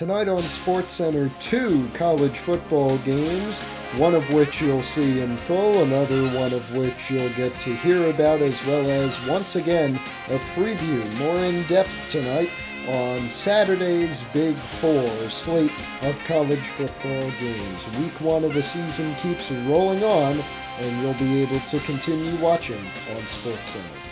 Tonight on SportsCenter, 2 college football games, one of which you'll see in full, another one of which you'll get to hear about, as well as, once again, a preview more in depth tonight on Saturday's Big 4 slate of college football games. Week 1 of the season keeps rolling on, and you'll be able to continue watching on SportsCenter.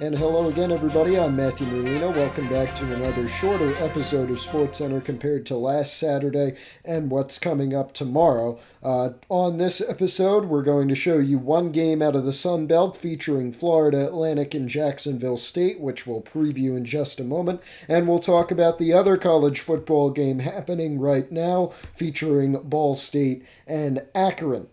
And hello again, everybody. I'm Matthew Merlino. Welcome back to another shorter episode of SportsCenter compared to last Saturday and what's coming up tomorrow. On this episode, we're going to show you one game out of the Sun Belt featuring Florida Atlantic and Jacksonville State, which we'll preview in just a moment. And we'll talk about the other college football game happening right now featuring Ball State and Akron.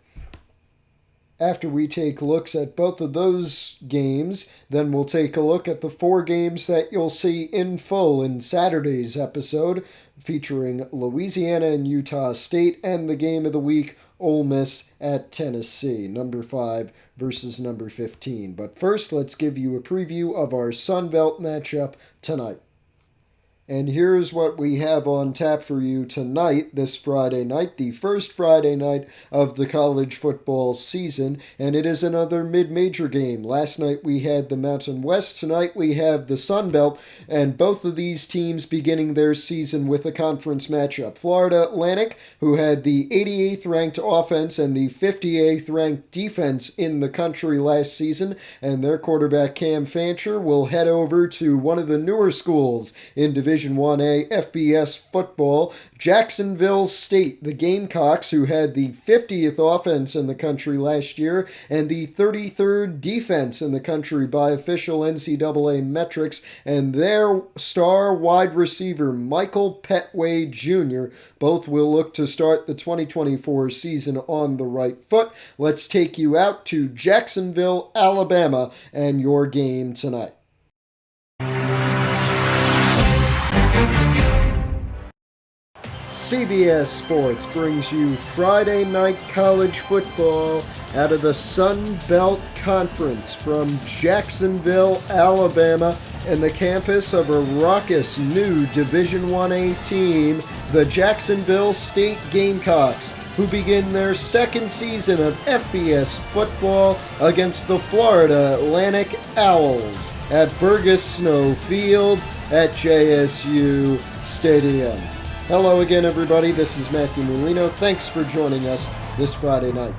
After we take looks at both of those games, then we'll take a look at the 4 games that you'll see in full in Saturday's episode, featuring Louisiana and Utah State, and the game of the week, Ole Miss at Tennessee, number 5 versus number 15. But first, let's give you a preview of our Sun Belt matchup tonight. And here's what we have on tap for you tonight, this Friday night, the first Friday night of the college football season, and it is another mid-major game. Last night we had the Mountain West, tonight we have the Sun Belt, and both of these teams beginning their season with a conference matchup. Florida Atlantic, who had the 88th ranked offense and the 58th ranked defense in the country last season, and their quarterback Cam Fancher will head over to one of the newer schools in Division 1A FBS football, Jacksonville State, the Gamecocks, who had the 50th offense in the country last year and the 33rd defense in the country by official NCAA metrics, and their star wide receiver Michael Petway Jr. Both will look to start the 2024 season on the right foot. Let's take you out to Jacksonville, Alabama, and your game tonight. CBS Sports brings you Friday night college football out of the Sun Belt Conference from Jacksonville, Alabama, and the campus of a raucous new Division 1A team, the Jacksonville State Gamecocks, who begin their second season of FBS football against the Florida Atlantic Owls at Burgess Snow Field at JSU Stadium. Hello again, everybody. This is Matthew Merlino. Thanks for joining us this Friday night.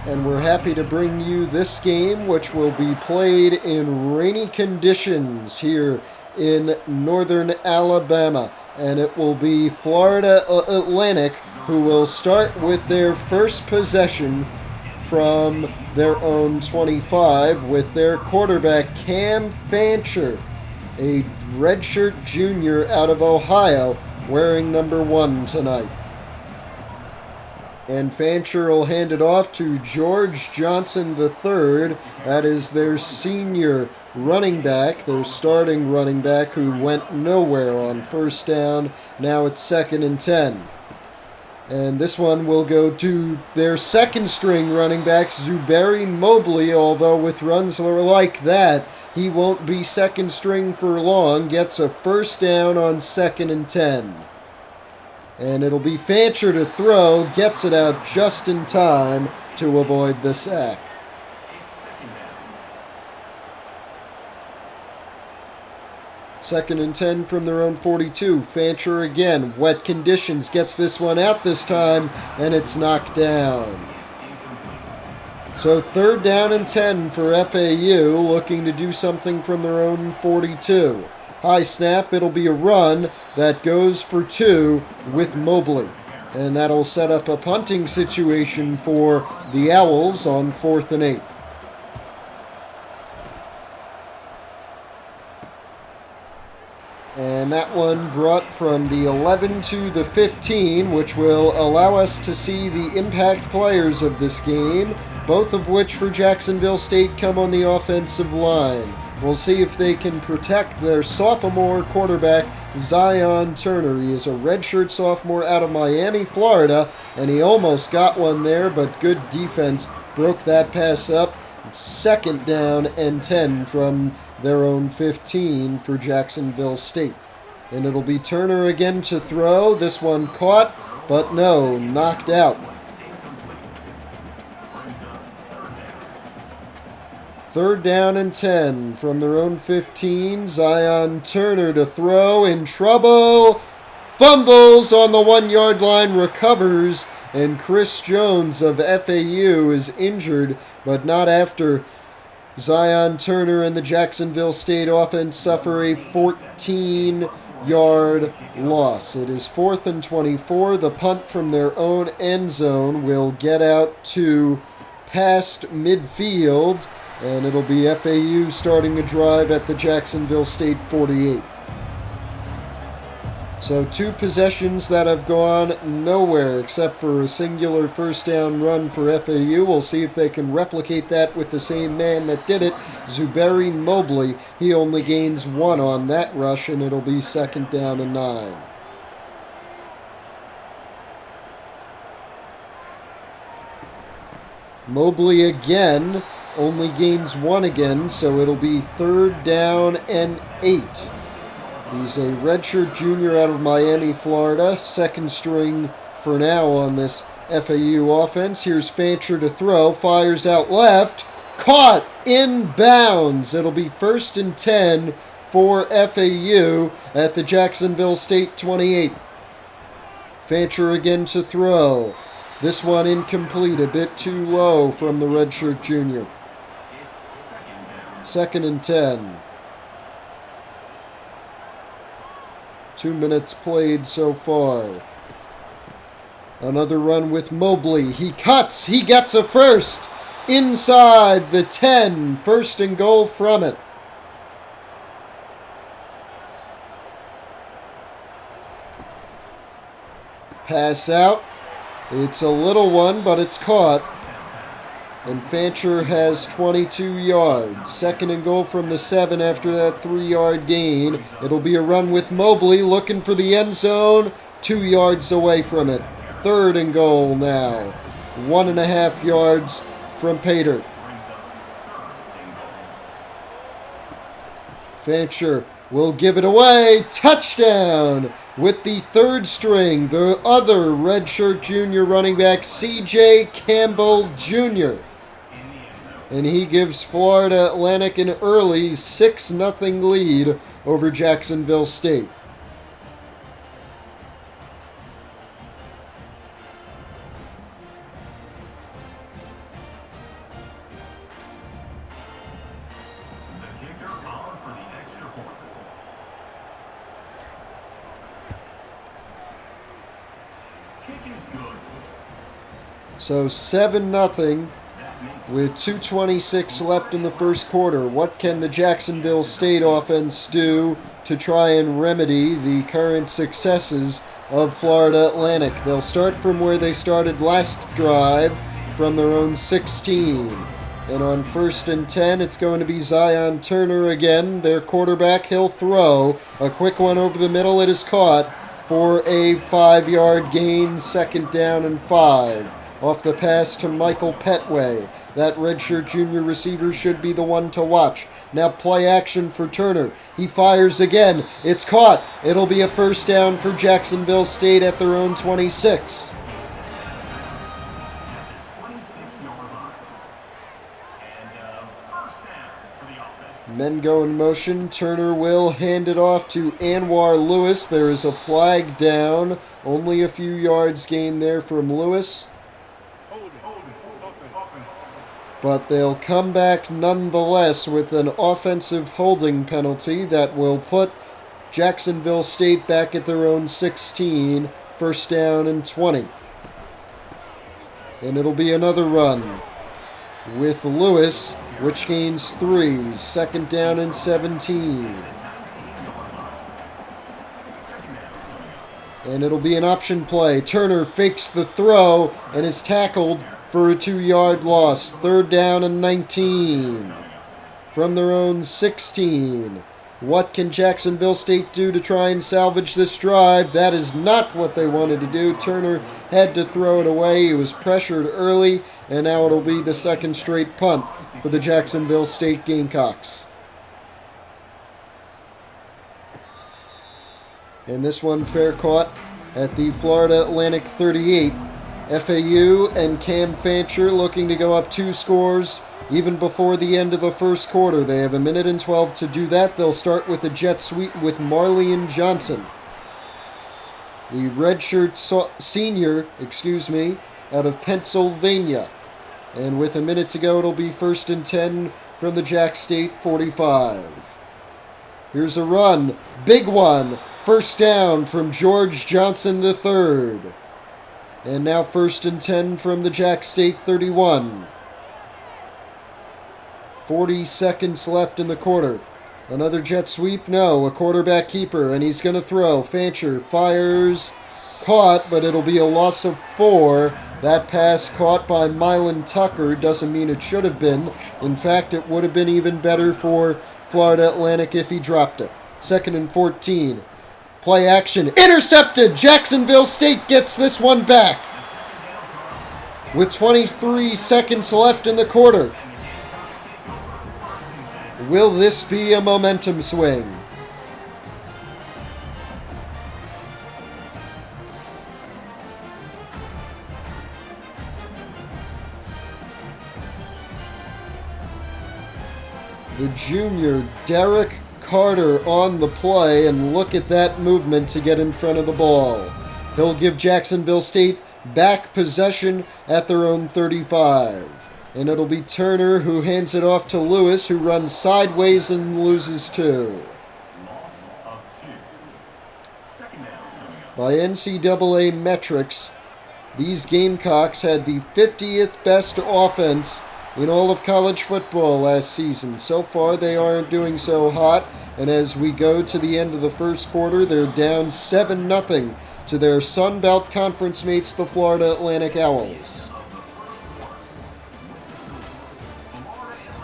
And we're happy to bring you this game, which will be played in rainy conditions here in northern Alabama. And it will be Florida Atlantic who will start with their first possession from their own 25 with their quarterback Cam Fancher, a redshirt junior out of Ohio, wearing number 1 tonight. And Fancher will hand it off to George Johnson III. That is their senior running back, their starting running back, who went nowhere on first down. Now it's 2nd and 10. And this one will go to their second string running back, Zuberi Mobley, although with runs like that, he won't be second string for long. Gets a first down on 2nd and 10. And it'll be Fancher to throw, gets it out just in time to avoid the sack. Second and 10 from their own 42. Fancher again, wet conditions, gets this one out this time, and it's knocked down. So 3rd down and 10 for FAU, looking to do something from their own 42. High snap, it'll be a run that goes for 2 with Mobley. And that'll set up a punting situation for the Owls on 4th and 8. And that one brought from the 11 to the 15, which will allow us to see the impact players of this game, both of which for Jacksonville State come on the offensive line. We'll see if they can protect their sophomore quarterback, Zion Turner. He is a redshirt sophomore out of Miami, Florida, and he almost got one there, but good defense broke that pass up. 2nd down and 10 from their own 15 for Jacksonville State. And it'll be Turner again to throw. This one caught, but no, knocked out. Third down and 10 from their own 15. Zion Turner to throw, in trouble. Fumbles on the 1-yard line, recovers, and Chris Jones of FAU is injured, but not after Zion Turner and the Jacksonville State offense suffer a 14-yard loss. It is 4th and 24. The punt from their own end zone will get out to past midfield, and it'll be FAU starting the drive at the Jacksonville State 48. So 2 possessions that have gone nowhere except for a singular first down run for FAU. We'll see if they can replicate that with the same man that did it, Zuberi Mobley. He only gains 1 on that rush, and it'll be 2nd down and 9. Mobley again only gains 1 again, so it'll be 3rd down and 8. He's a redshirt junior out of Miami, Florida. 2nd string for now on this FAU offense. Here's Fancher to throw. Fires out left. Caught in bounds. It'll be 1st and 10 for FAU at the Jacksonville State 28. Fancher again to throw. This one incomplete. A bit too low from the redshirt junior. 2nd and 10. 2 minutes played so far. Another run with Mobley. He cuts. He gets a first. Inside the 10. 1st and goal from it. Pass out. It's a little one, but it's caught. And Fancher has 22 yards. 2nd and goal from the 7 after that 3-yard gain. It'll be a run with Mobley looking for the end zone. 2 yards away from it. 3rd and goal now. 1.5 yards from Pater. Fancher will give it away. Touchdown with the 3rd string. The other redshirt junior running back, C.J. Campbell Jr. And he gives Florida Atlantic an early 6-0 lead over Jacksonville State. The kicker called for the extra point. Kick is good. So 7-0. With 2:26 left in the first quarter. What can the Jacksonville State offense do to try and remedy the current successes of Florida Atlantic? They'll start from where they started last drive, from their own 16. And on 1st and 10, it's going to be Zion Turner again, their quarterback. He'll throw. A quick one over the middle. It is caught for a 5-yard gain, 2nd down and 5. Off the pass to Michael Petway. That redshirt junior receiver should be the one to watch. Now play action for Turner. He fires again. It's caught. It'll be a 1st down for Jacksonville State at their own 26. Men go in motion. Turner will hand it off to Anwar Lewis. There is a flag down. Only a few yards gained there from Lewis. But they'll come back nonetheless with an offensive holding penalty that will put Jacksonville State back at their own 16, 1st down and 20. And it'll be another run with Lewis, which gains 3, 2nd down and 17. And it'll be an option play. Turner fakes the throw and is tackled for a 2-yard loss. 3rd down and 19. From their own 16. What can Jacksonville State do to try and salvage this drive? That is not what they wanted to do. Turner had to throw it away. He was pressured early, and now it'll be the 2nd straight punt for the Jacksonville State Gamecocks. And this one fair caught at the Florida Atlantic 38. FAU and Cam Fancher looking to go up 2 scores even before the end of the first quarter. They have 1:12 to do that. They'll start with a jet sweep with Marleyan Johnson, the redshirt senior, out of Pennsylvania. And with a minute to go, it'll be 1st and 10 from the Jack State 45. Here's a run. Big one. First down from George Johnson III. And now 1st and 10 from the Jack State 31. 40 seconds left in the quarter. Another jet sweep? No, a quarterback keeper, and he's going to throw. Fancher fires. Caught, but it'll be a loss of 4. That pass caught by Mylan Tucker. Doesn't mean it should have been. In fact, it would have been even better for Florida Atlantic if he dropped it. 2nd and 14. Play action. Intercepted! Jacksonville State gets this one back. With 23 seconds left in the quarter. Will this be a momentum swing? The junior Derek Carter on the play, and look at that movement to get in front of the ball. He'll give Jacksonville State back possession at their own 35. And it'll be Turner who hands it off to Lewis, who runs sideways and loses 2. By NCAA metrics, these Gamecocks had the 50th best offense in all of college football last season. So far, they aren't doing so hot, and as we go to the end of the first quarter, they're down 7-0 to their Sun Belt Conference mates, the Florida Atlantic Owls.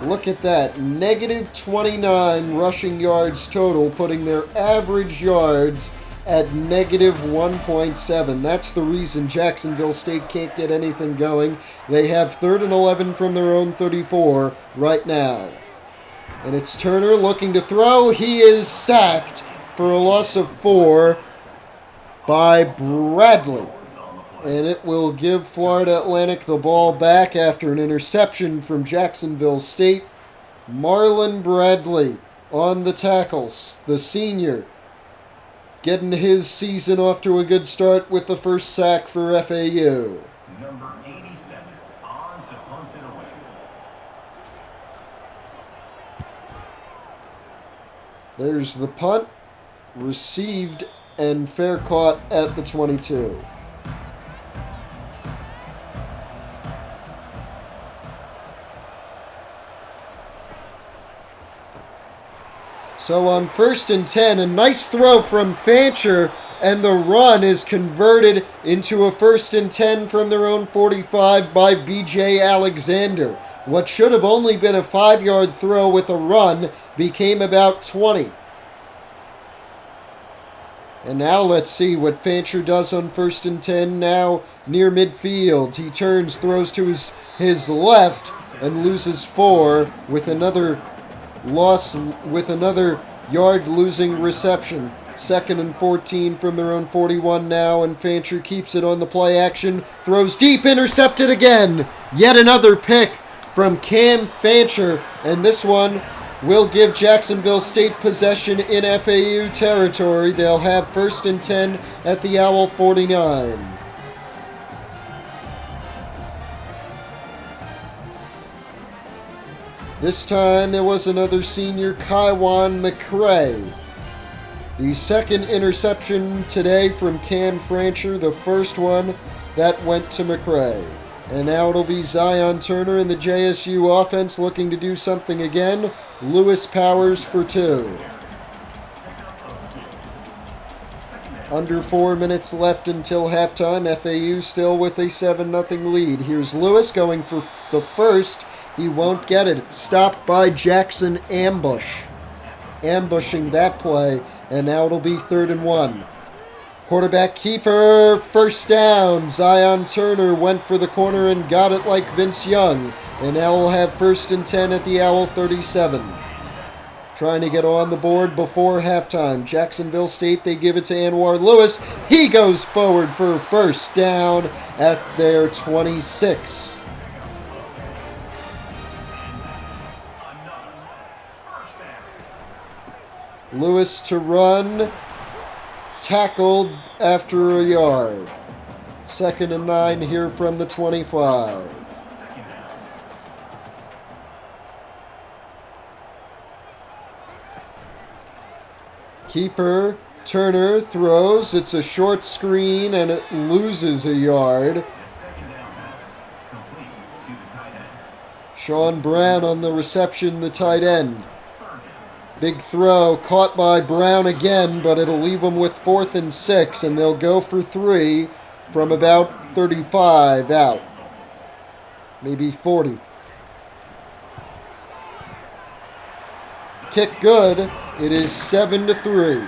Look at that, -29 rushing yards total, putting their average yards at -1.7. That's the reason Jacksonville State can't get anything going. They have 3rd and 11 from their own 34 right now. And it's Turner looking to throw. He is sacked for a loss of 4 by Bradley. And it will give Florida Atlantic the ball back after an interception from Jacksonville State. Marlon Bradley on the tackles, the senior, getting his season off to a good start with the first sack for FAU. Number 87 on to punt it away. There's the punt, received and fair caught at the 22. So on 1st and 10, a nice throw from Fancher, and the run is converted into a 1st and 10 from their own 45 by B.J. Alexander. What should have only been a 5-yard throw with a run became about 20. And now let's see what Fancher does on 1st and 10, now near midfield. He turns, throws to his left, and loses 4 with another yard-losing reception. 2nd and 14 from their own 41 now, and Fancher keeps it on the play action. Throws deep, intercepted again. Yet another pick from Cam Fancher, and this one will give Jacksonville State possession in FAU territory. They'll have 1st and 10 at the Owl 49. This time it was another senior, Kaiwan McCray. The second interception today from Cam Fancher, the first one that went to McCray. And now it'll be Zion Turner in the JSU offense looking to do something again. Lewis Powers for 2. Under 4 minutes left until halftime. FAU still with a 7-0 lead. Here's Lewis going for the first. He won't get it. It's stopped by Jackson Ambush. Ambushing that play. And now it'll be 3rd and 1. Quarterback keeper, first down. Zion Turner went for the corner and got it like Vince Young. And now we'll have 1st and 10 at the Owl 37. trying to get on the board before halftime. Jacksonville State, they give it to Anwar Lewis. He goes forward for first down at their 26. Lewis to run, tackled after a yard. 2nd and 9 here from the 25. Keeper, Turner throws. It's a short screen and it loses a yard. Sean Brown on the reception, the tight end. Big throw caught by Brown again, but it'll leave them with 4th and 6, and they'll go for 3 from about 35 out. Maybe 40. Kick good. It is 7-3.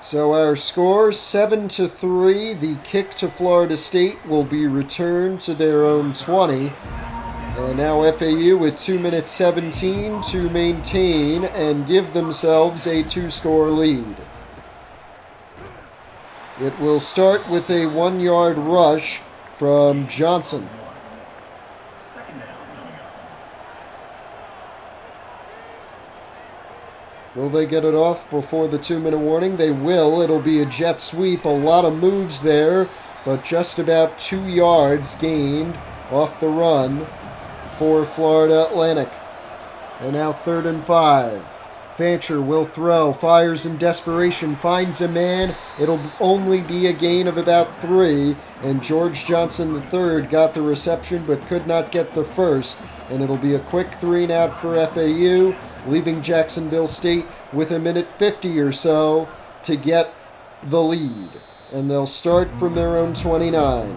So our score, 7-3. The kick to Florida State will be returned to their own 20. And now FAU with 2 minutes 17 to maintain and give themselves a 2-score lead. It will start with a 1-yard rush from Johnson. Will they get it off before the 2-minute warning? They will. It'll be a jet sweep. A lot of moves there, but just about 2 yards gained off the run for Florida Atlantic. And now 3rd and 5. Fancher will throw, fires in desperation, finds a man. It'll only be a gain of about 3, and George Johnson III got the reception but could not get the first, and it'll be a quick 3-and-out for FAU, leaving Jacksonville State with 1:50 or so to get the lead, and they'll start from their own 29.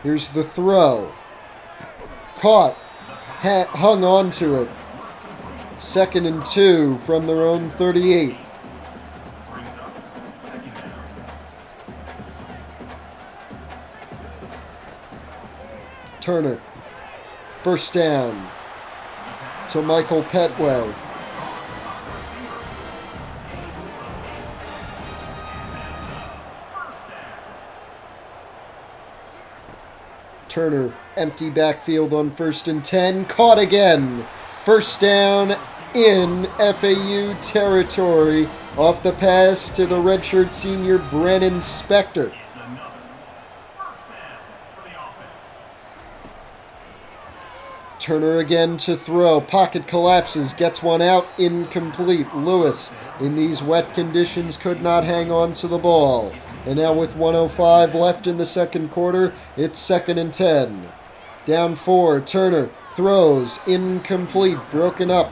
Here's the throw. Caught, hung on to it. 2nd and 2 from their own 38. Turner, first down to Michael Petway. Turner, empty backfield on 1st and 10. Caught again. First down in FAU territory off the pass to the redshirt senior Brennan Spector. Turner again to throw. Pocket collapses. Gets one out. Incomplete. Lewis, in these wet conditions, could not hang on to the ball. And now with 1:05 left in the second quarter, it's 2nd and 10. Down 4. Turner throws. Incomplete. Broken up.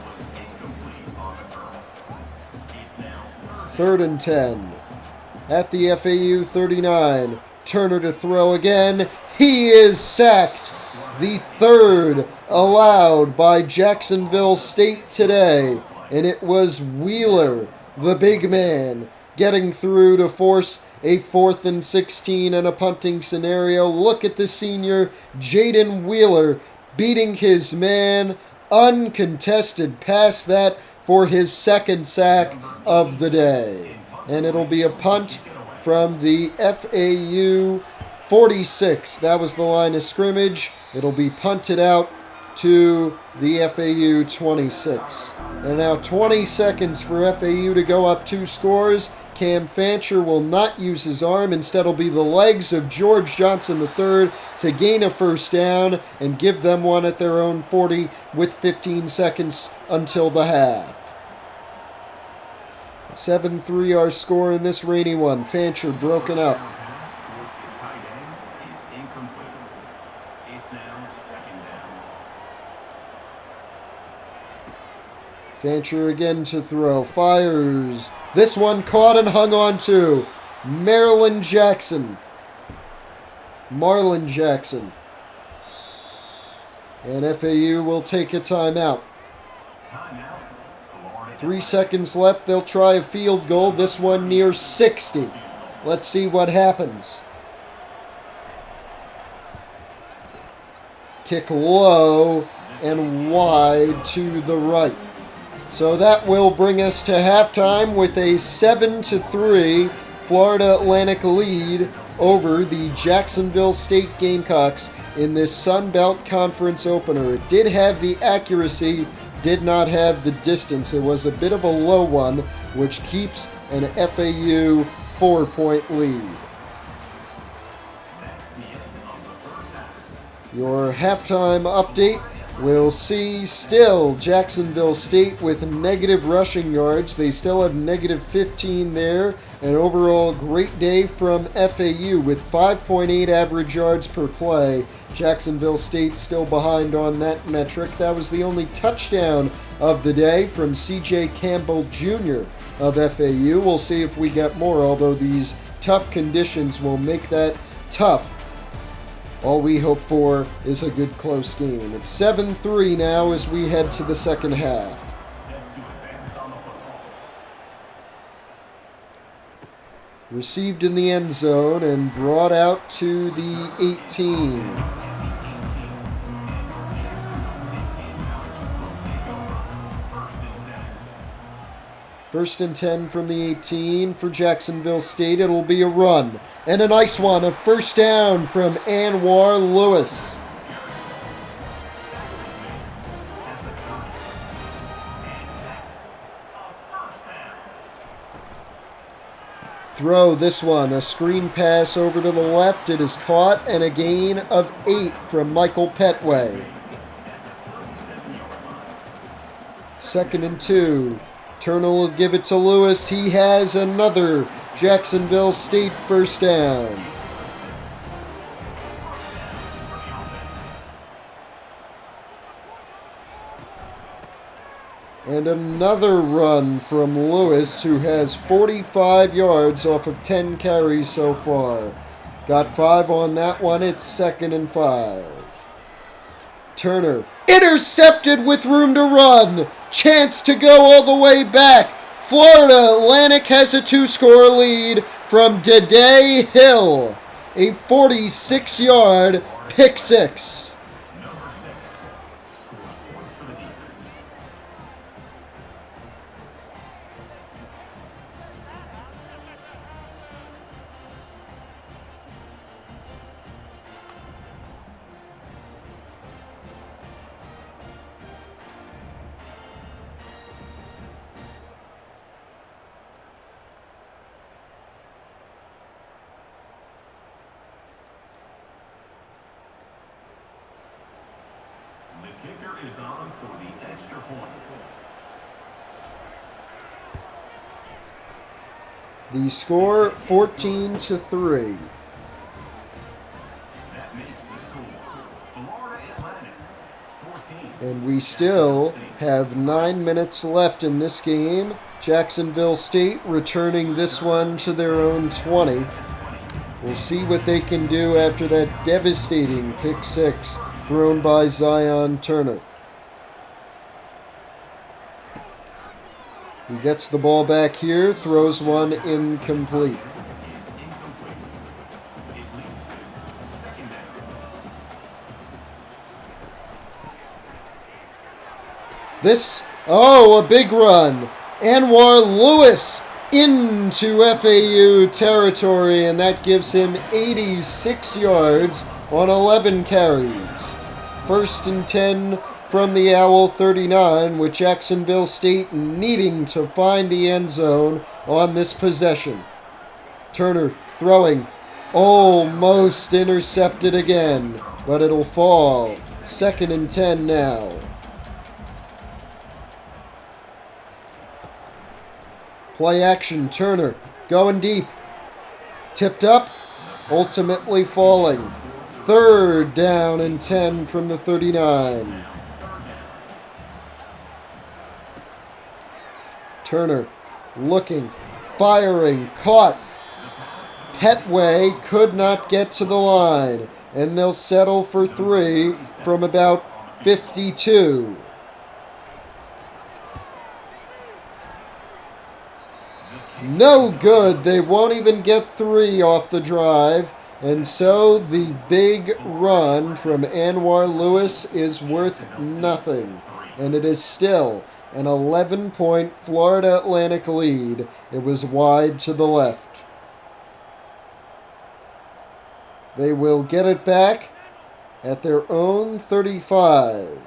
3rd and 10. At the FAU 39. Turner to throw again. He is sacked. The 3rd allowed by Jacksonville State today. And it was Wheeler, the big man, getting through to force a 4th and 16 and a punting scenario. Look at the senior, Jaden Wheeler, beating his man, uncontested past that for his 2nd sack of the day. And it'll be a punt from the FAU 46. That was the line of scrimmage. It'll be punted out to the FAU 26. And now 20 seconds for FAU to go up 2 scores. Cam Fancher will not use his arm. Instead, it'll be the legs of George Johnson III to gain a first down and give them one at their own 40 with 15 seconds until the half. 7-3 our score in this rainy one. Fancher broken up. Fancher again to throw. Fires. This one caught and hung on to. Marlon Jackson. And FAU will take a timeout. 3 seconds left. They'll try a field goal. This one near 60. Let's see what happens. Kick low and wide to the right. So that will bring us to halftime with a 7-3 Florida Atlantic lead over the Jacksonville State Gamecocks in this Sun Belt Conference opener. It did have the accuracy, did not have the distance. It was a bit of a low one, which keeps an FAU 4-point lead. Your halftime update. We'll see still Jacksonville State with negative rushing yards. They still have negative 15 there. An overall great day from FAU with 5.8 average yards per play. Jacksonville State still behind on that metric. That was the only touchdown of the day from C.J. Campbell Jr. of FAU. We'll see if we get more, although these tough conditions will make that tough. All we hope for is a good close game. It's 7-3 now as we head to the second half. Received in the end zone and brought out to the 18. First and 10 from the 18 for Jacksonville State. It'll be a run. And a nice one. A first down from Anwar Lewis. Throw this one. A screen pass over to the left. It is caught and a gain of 8 from Michael Petway. Second and 2. Turner will give it to Lewis. He has another Jacksonville State first down. And another run from Lewis, who has 45 yards off of 10 carries so far. Got 5 on that one. It's 2nd and 5. Turner intercepted with room to run. Chance to go all the way back. Florida Atlantic has a 2-score lead from Dede Hill. A 46-yard pick six. Kicker is on for the extra point. The score 14-3. That makes the score Florida Atlantic 14. And we still have 9 minutes left in this game. Jacksonville State returning this one to their own 20. We'll see what they can do after that devastating pick six thrown by Zion Turner. He gets the ball back here, throws one incomplete. A big run. Anwar Lewis into FAU territory, and that gives him 86 yards on 11 carries. First and 10 from the Owl 39, with Jacksonville State needing to find the end zone on this possession. Turner throwing, almost intercepted again, but it'll fall. 2nd and 10 now. Play action, Turner going deep. Tipped up, ultimately falling. 3rd down and 10 from the 39. Turner looking, firing, caught. Petway could not get to the line, and they'll settle for 3 from about 52. No good. They won't even get 3 off the drive. And so the big run from Anwar Lewis is worth nothing. And it is still an 11-point Florida Atlantic lead. It was wide to the left. They will get it back at their own 35.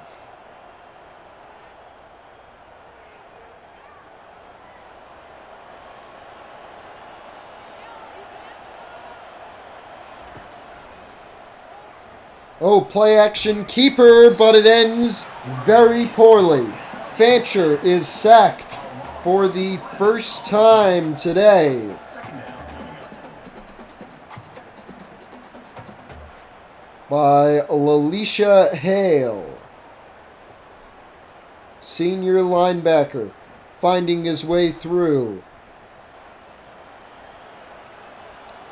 Oh, play action keeper, but it ends very poorly. Fancher is sacked for the first time today. By Lalisha Hale. Senior linebacker finding his way through.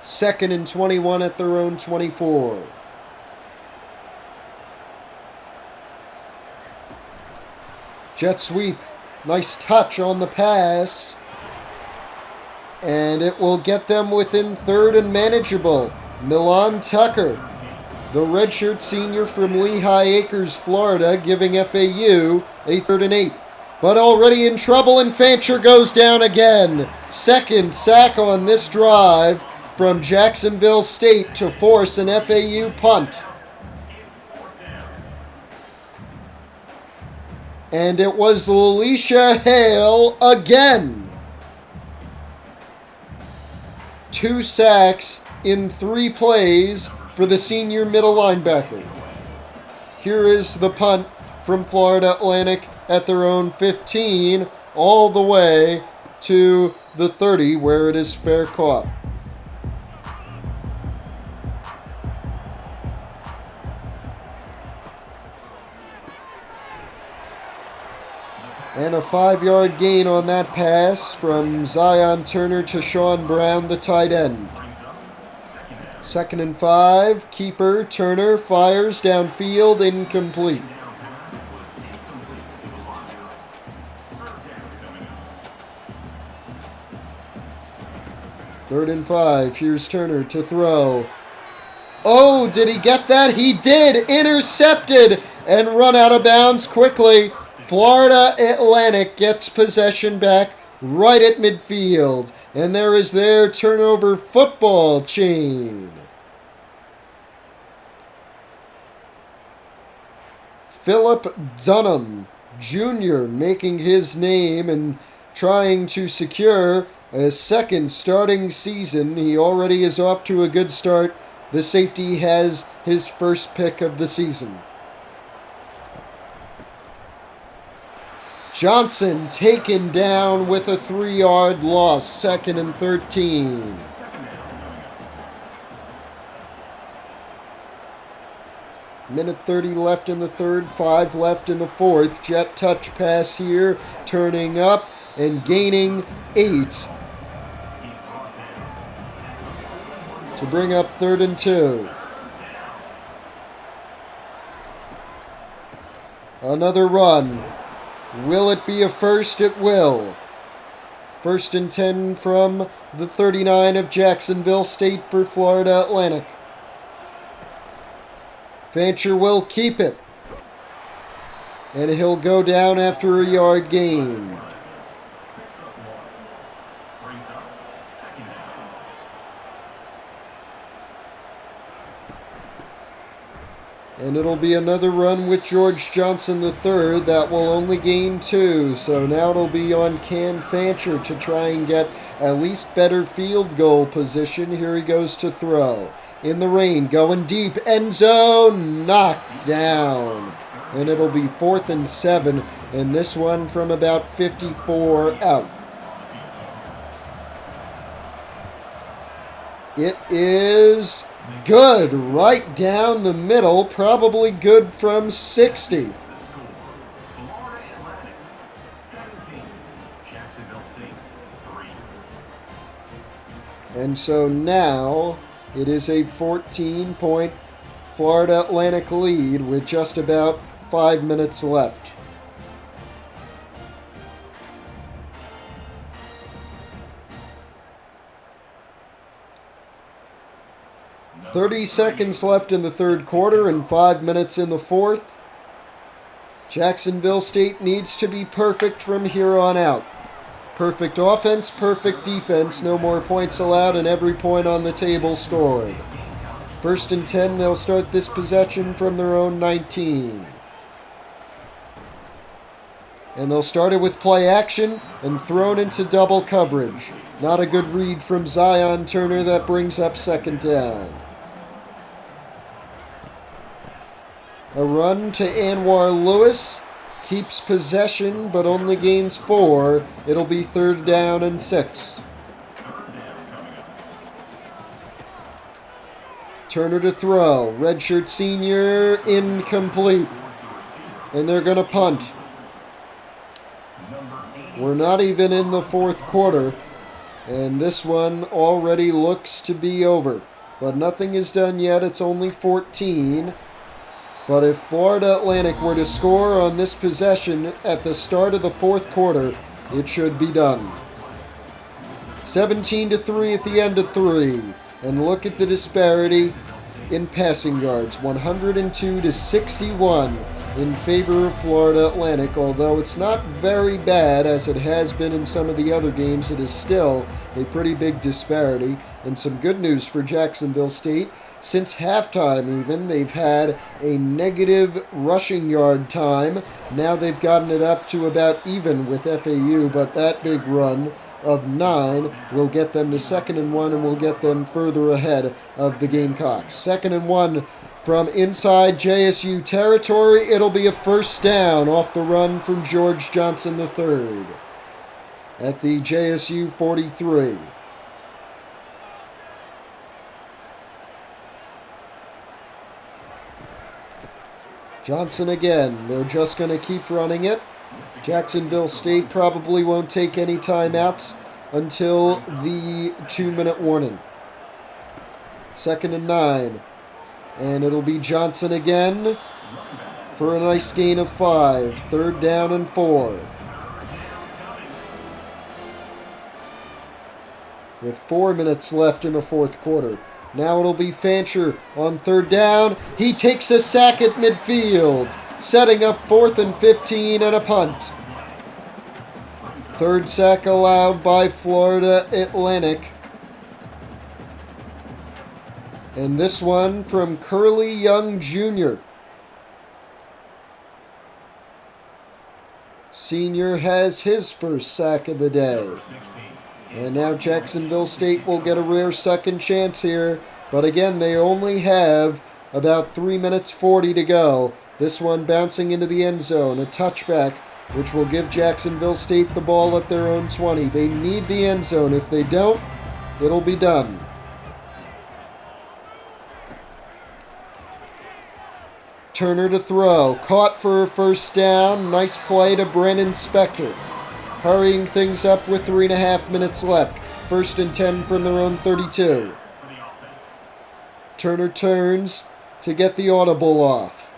2nd and 21 at their own 24. Jet sweep. Nice touch on the pass. And it will get them within 3rd and manageable. Milan Tucker, the redshirt senior from Lehigh Acres, Florida, giving FAU a 3rd and 8. But already in trouble, and Fancher goes down again. 2nd sack on this drive from Jacksonville State to force an FAU punt. And it was Lalisha Hale again. 2 sacks in 3 plays for the senior middle linebacker. Here is the punt from Florida Atlantic at their own 15, all the way to the 30, where it is fair caught. And a 5-yard gain on that pass from Zion Turner to Sean Brown, the tight end. 2nd and 5. Keeper Turner fires downfield, incomplete. Third and 5. Here's Turner to throw. Oh, did he get that? He did. Intercepted and run out of bounds quickly. Florida Atlantic gets possession back right at midfield. And there is their turnover football chain. Philip Dunham Jr. making his name and trying to secure a 2nd starting season. He already is off to a good start. The safety has his first pick of the season. Johnson taken down with a 3-yard loss, 2nd and 13. Minute 30 left in the 3rd, 5 left in the 4th. Jet touch pass here, turning up and gaining 8 to bring up 3rd and 2. Another run. Will it be a first? It will. 1st and 10 from the 39 of Jacksonville State for Florida Atlantic. Fancher will keep it. And he'll go down after a yard gain. And it'll be another run with George Johnson III that will only gain 2. So now it'll be on Cam Fancher to try and get at least better field goal position. Here he goes to throw. In the rain, going deep, end zone, knocked down. And it'll be 4th and 7, and this one from about 54 out. It is good right down the middle, probably good from 60. Jacksonville State 3. And so now it is a 14-point Florida Atlantic lead with just about 5 minutes left. 30 seconds left in the third quarter and 5 minutes in the fourth. Jacksonville State needs to be perfect from here on out. Perfect offense, perfect defense, no more points allowed, and every point on the table scored. 1st and 10, they'll start this possession from their own 19. And they'll start it with play action and thrown into double coverage. Not a good read from Zion Turner. That brings up 2nd down. A run to Anwar Lewis. Keeps possession, but only gains 4. It'll be 3rd down and 6. Turner to throw. Redshirt senior, incomplete. And they're going to punt. We're not even in the fourth quarter. And this one already looks to be over. But nothing is done yet. It's only 14. But if Florida Atlantic were to score on this possession at the start of the fourth quarter, it should be done. 17-3 at the end of 3. And look at the disparity in passing yards. 102-61 in favor of Florida Atlantic. Although it's not very bad as it has been in some of the other games, it is still a pretty big disparity. And some good news for Jacksonville State. Since halftime even, they've had a negative rushing yard time. Now they've gotten it up to about even with FAU, but that big run of 9 will get them to 2nd and 1 and will get them further ahead of the Gamecocks. 2nd and 1 from inside JSU territory. It'll be a 1st down off the run from George Johnson III at the JSU 43. Johnson again. They're just going to keep running it. Jacksonville State probably won't take any timeouts until the 2-minute warning. 2nd and 9. And it'll be Johnson again for a nice gain of 5. 3rd down and 4. With 4 minutes left in the fourth quarter. Now it'll be Fancher on 3rd down. He takes a sack at midfield, setting up 4th and 15 and a punt. 3rd sack allowed by Florida Atlantic. And this one from Curly Young Jr. Senior has his 1st sack of the day. And now Jacksonville State will get a rare second chance here. But again, they only have about 3 minutes 40 to go. This one bouncing into the end zone. A touchback, which will give Jacksonville State the ball at their own 20. They need the end zone. If they don't, it'll be done. Turner to throw. Caught for a 1st down. Nice play to Brennan Spector. Hurrying things up with 3.5 minutes left. 1st and 10 from their own 32. Turner turns to get the audible off.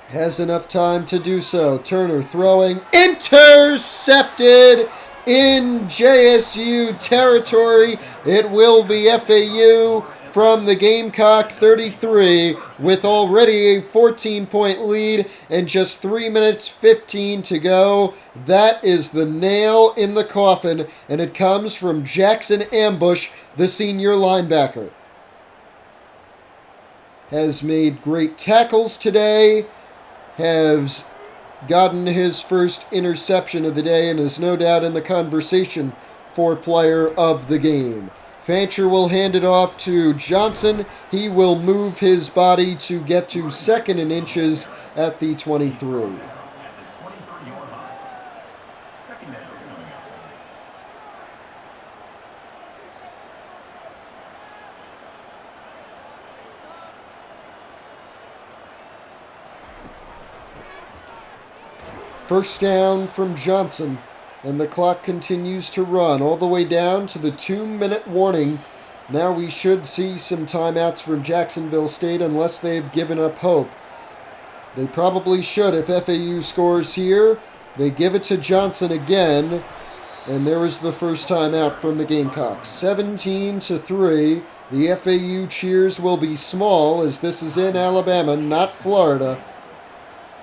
Has enough time to do so. Turner throwing. Intercepted in JSU territory. It will be FAU from the Gamecock 33 with already a 14-point lead and just 3 minutes 15 to go. That is the nail in the coffin, and it comes from Jackson Ambush, the senior linebacker. Has made great tackles today, has gotten his 1st interception of the day, and is no doubt in the conversation for player of the game. Fancher will hand it off to Johnson. He will move his body to get to 2nd and inches at the 23. First down from Johnson And the clock continues to run all the way down to the 2-minute warning. Now we should see some timeouts from Jacksonville State unless they've given up hope. They probably should if FAU scores here. They give it to Johnson again. And there is the first timeout from the Gamecocks. 17-3. The FAU cheers will be small as this is in Alabama, not Florida.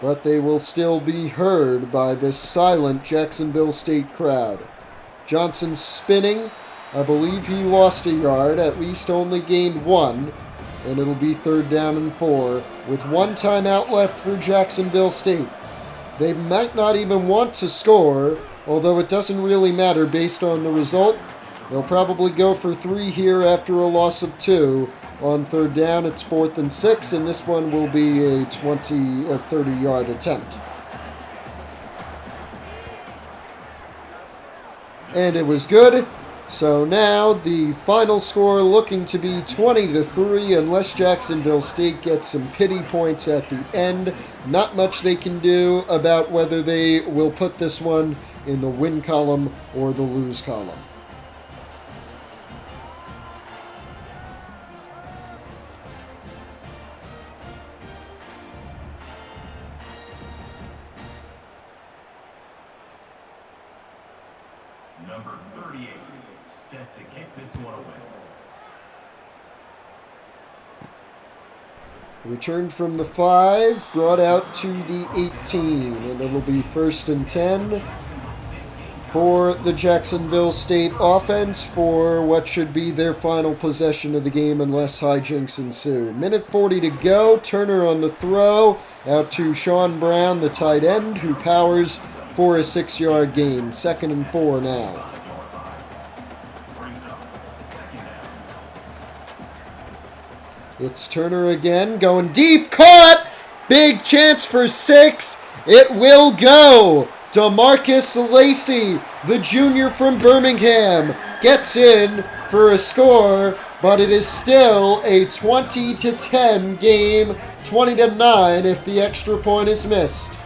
But they will still be heard by this silent Jacksonville State crowd. Johnson spinning. I believe he lost a yard, at least only gained one. And it'll be 3rd down and 4 with one timeout left for Jacksonville State. They might not even want to score, although it doesn't really matter based on the result. They'll probably go for 3 here after a loss of 2. On 3rd down, it's 4th and 6, and this one will be a 30-yard attempt. And it was good. So now the final score looking to be 20-3 unless Jacksonville State gets some pity points at the end. Not much they can do about whether they will put this one in the win column or the lose column. Number 38, set to kick this one away. Returned from the 5, brought out to the 18, and it'll be 1st and 10 for the Jacksonville State offense for what should be their final possession of the game unless hijinks ensue. Minute 40 to go, Turner on the throw, out to Sean Brown, the tight end, who powers for a 6-yard gain. 2nd and 4 now. It's Turner again, going deep, caught! Big chance for 6. It will go. DeMarcus Lacey, the junior from Birmingham, gets in for a score, but it is still a 20-10 game, 20-9 if the extra point is missed.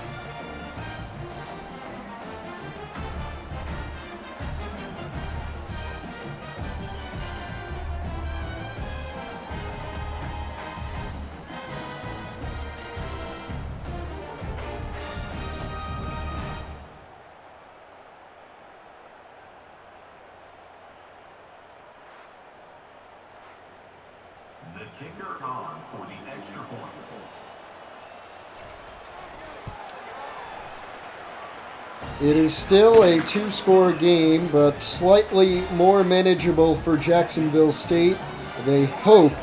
The kicker on for the extra point. It is still a 2-score game, but slightly more manageable for Jacksonville State. They hope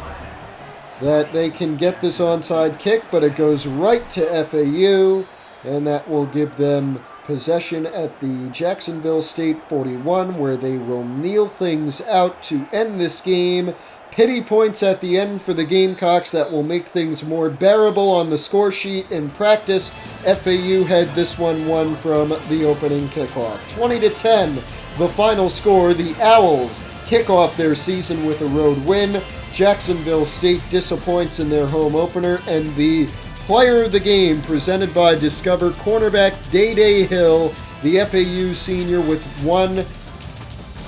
that they can get this onside kick, but it goes right to FAU, and that will give them possession at the Jacksonville State 41, where they will kneel things out to end this game. Pity points at the end for the Gamecocks that will make things more bearable on the score sheet in practice. FAU had this one won from the opening kickoff. 20-10, the final score. The Owls kick off their season with a road win. Jacksonville State disappoints in their home opener, and the player of the game presented by Discover cornerback Day Hill, the FAU senior, with one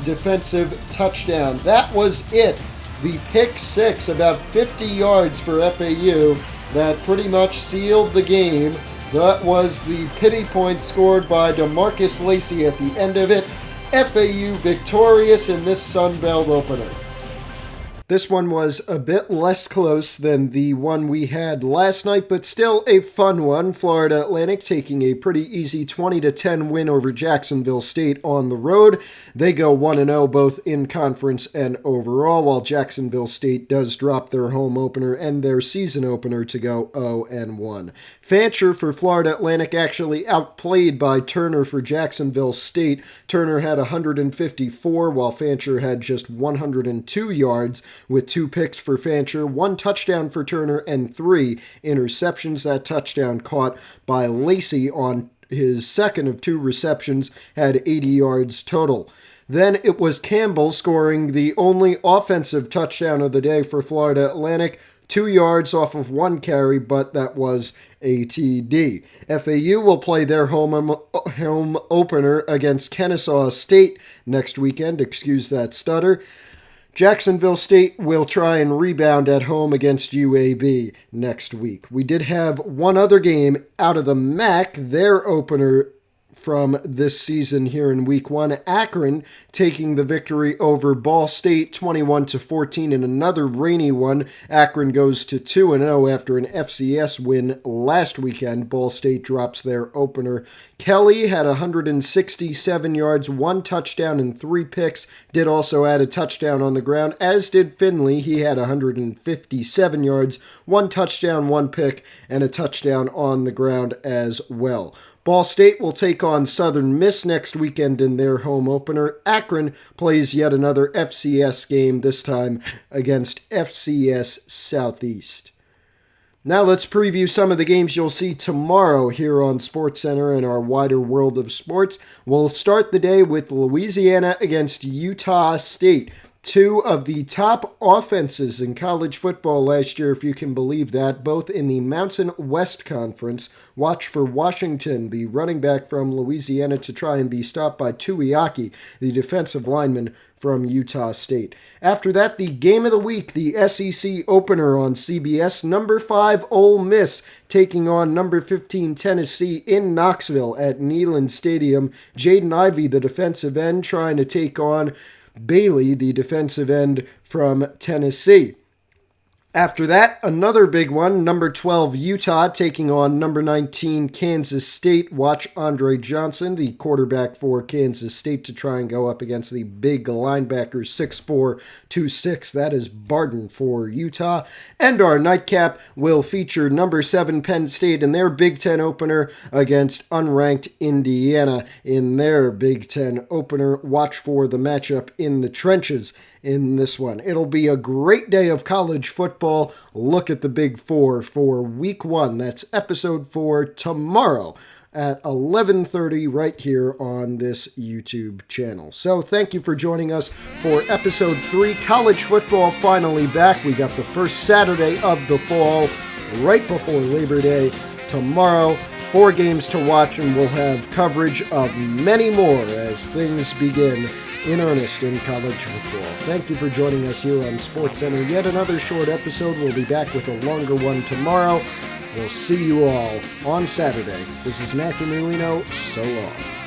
defensive touchdown. That was it. The pick 6, about 50 yards for FAU, that pretty much sealed the game. That was the pity point scored by DeMarcus Lacey at the end of it. FAU victorious in this Sun Belt opener. This one was a bit less close than the one we had last night, but still a fun one. Florida Atlantic taking a pretty easy 20-10 win over Jacksonville State on the road. They go 1-0 both in conference and overall, while Jacksonville State does drop their home opener and their season opener to go 0-1. Fancher for Florida Atlantic actually outplayed by Turner for Jacksonville State. Turner had 154, while Fancher had just 102 yards, with 2 picks for Fancher, 1 touchdown for Turner, and 3 interceptions. That touchdown caught by Lacey on his second of 2 receptions, had 80 yards total. Then it was Campbell scoring the only offensive touchdown of the day for Florida Atlantic, 2 yards off of 1 carry, but that was ATD. FAU will play their home opener against Kennesaw State next weekend. Excuse that stutter. Jacksonville State will try and rebound at home against UAB next week. We did have one other game out of the MAC, their opener from this season here in week 1. Akron taking the victory over Ball State 21-14 in another rainy one. Akron goes to 2-0 after an FCS win last weekend. Ball State drops their opener. Kelly had 167 yards, 1 touchdown and 3 picks. Did also add a touchdown on the ground, as did Finley. He had 157 yards, 1 touchdown, 1 pick, and a touchdown on the ground as well. Ball State will take on Southern Miss next weekend in their home opener. Akron plays yet another FCS game, this time against FCS Southeast. Now let's preview some of the games you'll see tomorrow here on SportsCenter and our wider world of sports. We'll start the day with Louisiana against Utah State. 2 of the top offenses in college football last year, if you can believe that, both in the Mountain West Conference. Watch for Washington, the running back from Louisiana, to try and be stopped by Tuiaki, the defensive lineman from Utah State. After that, the game of the week, the SEC opener on CBS. Number 5 Ole Miss taking on number 15 Tennessee in Knoxville at Neyland Stadium. Jaden Ivey, the defensive end, trying to take on Bailey, the defensive end from Tennessee. After that, another big one, number 12 Utah taking on number 19 Kansas State. Watch Andre Johnson, the quarterback for Kansas State, to try and go up against the big linebacker 6'4", 2'6". That is Barden for Utah. And our nightcap will feature number 7 Penn State in their Big Ten opener against unranked Indiana in their Big Ten opener. Watch for the matchup in the trenches in this one. It'll be a great day of college football. Look at the Big Four for week 1. That's episode 4 tomorrow at 11:30 right here on this YouTube channel. So thank you for joining us for episode 3. College football finally back. We got the first Saturday of the fall right before Labor Day tomorrow. 4 games to watch, and we'll have coverage of many more as things begin in earnest in college football. Thank you for joining us here on SportsCenter. Yet another short episode. We'll be back with a longer one tomorrow. We'll see you all on Saturday. This is Matthew Marino. So long.